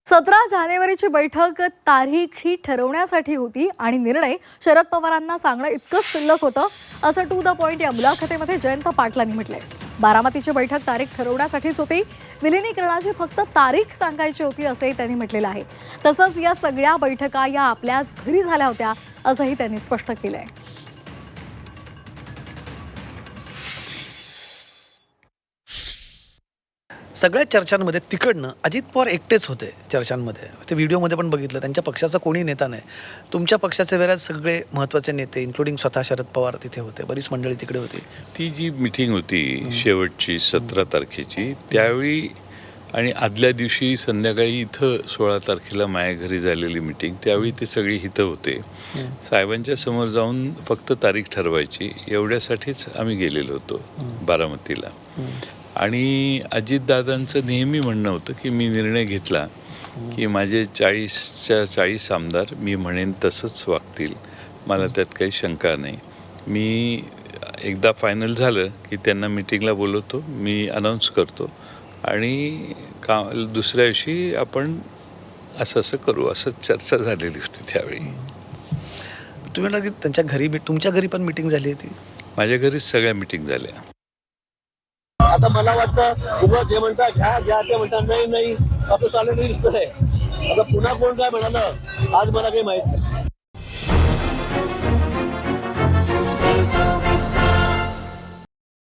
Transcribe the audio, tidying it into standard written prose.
17 जानेवारीची बैठक तारीख ही ठरवण्यासाठी होती आणि निर्णय शरद पवारांना सांगणं इतकंच शिल्लक होतं असं टू द पॉइंट या मुलाखतीमध्ये जयंत पाटलांनी म्हटलंय. बारामतीची बैठक तारीख ठरवण्यासाठीच होती, विलिनीकरणाची फक्त तारीख सांगायची होती असंही त्यांनी म्हटलेलं आहे. तसंच या सगळ्या बैठका या आपल्याच घरी झाल्या होत्या असंही त्यांनी स्पष्ट केलंय. सगळ्या चर्चांमध्ये तिकडनं अजित पवार एकटेच होते चर्चांमध्ये. ते व्हिडिओमध्ये पण बघितलं, त्यांच्या पक्षाचा कोणी नेता नाही. तुमच्या पक्षाचे बरेच सगळे महत्त्वाचे नेते इन्क्लुडिंग स्वतः शरद पवार तिथे होते, बरीच मंडळी तिकडे होती. ती जी मिटिंग होती शेवटची 17 तारखेची, त्यावेळी आणि आदल्या दिवशी संध्याकाळी इथं 16 तारखेला माझ्या घरी झालेली मिटिंग, त्यावेळी ते सगळे इथं होते. साहेबांच्या समोर जाऊन फक्त तारीख ठरवायची एवढ्यासाठीच आम्ही गेलेलो होतो बारामतीला. आणि अजितदादांचं नेहमी म्हणणं होतं की मी निर्णय घेतला की माझे 40च्या 40 आमदार मी म्हणेन तसंच वागतील, मला त्यात काही शंका नाही. मी एकदा फायनल झालं की त्यांना मिटिंगला बोलवतो, मी अनाऊन्स करतो आणि दुसऱ्या दिवशी आपण असं करू, असं चर्चा झालेली होती त्यावेळी. तुम्ही म्हणाल की त्यांच्या घरी तुमच्या घरी पण मिटिंग झाली होती? माझ्या घरीच सगळ्या मिटिंग झाल्या. आता मला वाटतं उभं जे म्हणतात घ्या घ्या, ते म्हणतात नाही नाही, असं चाललेलं दिसतंय. आता पुन्हा कोण काय म्हणालं आज मला काही माहित नाही.